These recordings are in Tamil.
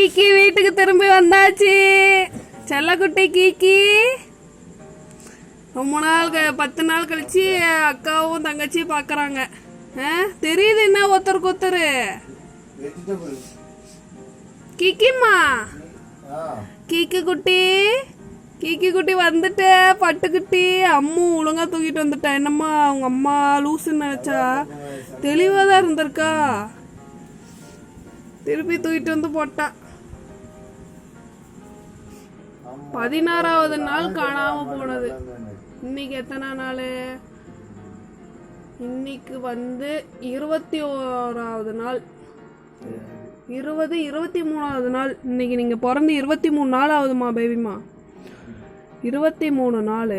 கீக்கி வீட்டுக்கு திரும்பி வந்தாச்சு. செல்லக்குட்டி கீக்கி ரொம்ப நாள் 10 நாள் கழிச்சு அக்காவும் தங்கச்சியும் பாக்குறாங்க. தெரியுது என்ன ஒருத்தருக்கு ஒருத்தர். கீக்கிம்மா கீக்கி குட்டி வந்துட்ட. பட்டுக்குட்டி அம்மு ஒழுங்கா தூக்கிட்டு வந்துட்டா. என்னம்மா அவங்க அம்மா லூசுன்னு நினைச்சா தெளிவாதான் இருந்திருக்கா. திருப்பி தூக்கிட்டு வந்து போட்டா. 16வது நாள் காணாம போனது. இன்னைக்கு எத்தனை நாள்? இன்னைக்கு 21வது நாள். 23வது நாள். இன்னைக்கு நீங்க பிறந்து 23 நாள் ஆகுதுமா பேபிமா. 23 நாள்.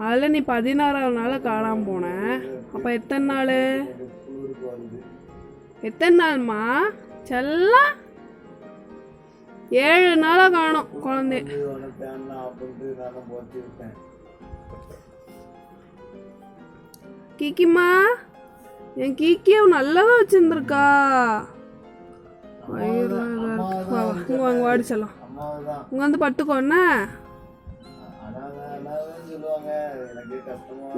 அதில் நீ 16வது நாள் காணாம போன. அப்ப எத்தனை நாள்? எத்தனை நாள்மா செல்லம்? 7 நாளா காணும் குழந்தை. கீக்கிம்மா என் கீக்கியும் நல்லாதான் வச்சிருந்துருக்கா. இங்க வாடி செல்லம். இங்க வந்து பட்டுக்கோன்னா.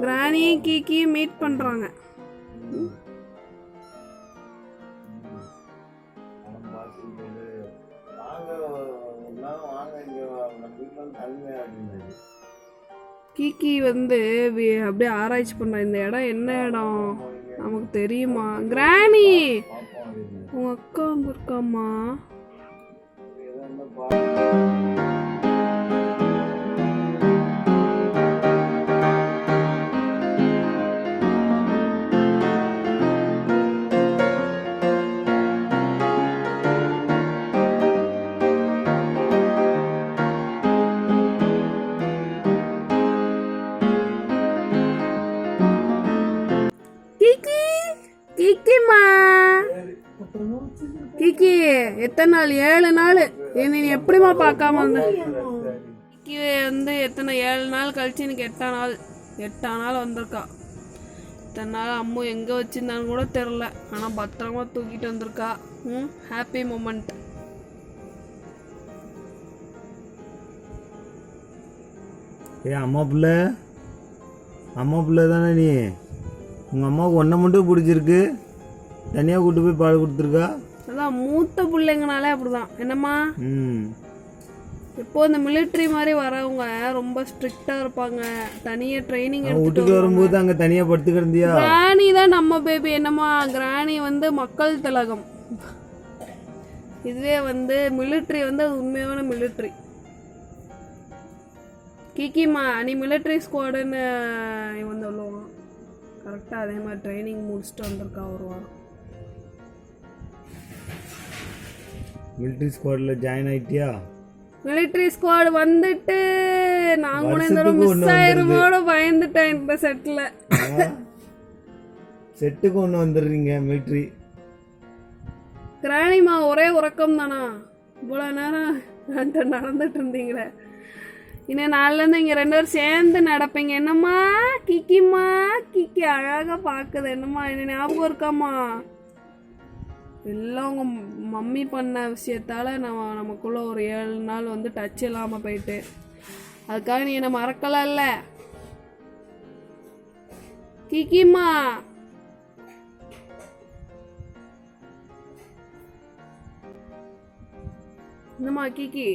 கிராணி கீக்கி மீட் பண்றாங்க. கீக்கி அப்படியே ஆராய்ச்சி பண்ற. இந்த இடம் என்ன இடம் நமக்கு தெரியுமா? கிராணி உங்க அக்கா வந்திருக்காமா. கீக்கிம்மா கீக்கி எத்தனை நாள்? 7 நாள். நீ எப்படிமா பார்க்காம வந்த? கீக்கி எத்தனை 7 நாள் கழிச்சு எனக்கு 8ஆம் நாள் வந்திருக்கா. இத்தனை நாள் அம்மு எங்க வச்சிருந்தான்னு கூட தெரில. ஆனா பத்திரமா தூக்கிட்டு வந்திருக்கா. Happy moment. அம்மா பிள்ளை தானே நீ? உங்கள் அம்மாவுக்கு ஒன்றை மட்டும் பிடிச்சிருக்கு, தனியாக கூட்டு போய் பால் கொடுத்துருக்கா. அதான் மூத்த பிள்ளைங்கனாலே அப்படிதான். என்னம்மா இப்போ இந்த மிலிட்ரி மாதிரி வரவங்க ரொம்ப ஸ்ட்ரிக்டா இருப்பாங்க. தனியா ட்ரைனிங் வீட்டுக்கு வரும்போது அங்கே தனியாக படுத்து கிடந்தியா? கிராணி தான் நம்ம பேபி. என்னம்மா கிராணி மக்கள் திலகம். இதுவே மிலிட்ரி அது உண்மையான மிலிட்ரி. கீக்கிம்மா நீ மிலிட்ரி ஸ்குவாடுன்னு சொல்லுவான். கரெக்டாக அதே மாதிரி ட்ரைனிங் முடிச்சுட்டு வந்திருக்கா ஒரு வாரம். மிலிட்ரி ஸ்குவாடில் ஜாயின் ஆகிட்டியா? மிலிட்ரி ஸ்குவாட் வந்துட்டு நான் கூட இந்த மிஸ் ஆயிருமோட பயந்துட்டேன். இந்த செட்டுக்கு ஒன்று வந்துடுறீங்க மிலிட்ரி. கிராணிமா ஒரே உறக்கம் தானா? இவ்வளோ நேரம் நடந்துட்டு இருந்தீங்களே. இன்னும் நாள்லேருந்து இங்கே 2 பேரும் சேர்ந்து நடப்பீங்க. என்னம்மா கிக்கிம்மா? கிக்கி அழகாக பார்க்குது. என்னம்மா என்ன ஞாபகம் இருக்காம்மா? எல்லாம் உங்கள் மம்மி பண்ண விஷயத்தால் நமக்குள்ளே ஒரு 7 நாள் டச் இல்லாமல் போயிட்டு. அதுக்காக நீ என்னை மறக்கலாம்ல கிக்கிம்மா? என்னம்மா கிக்கி?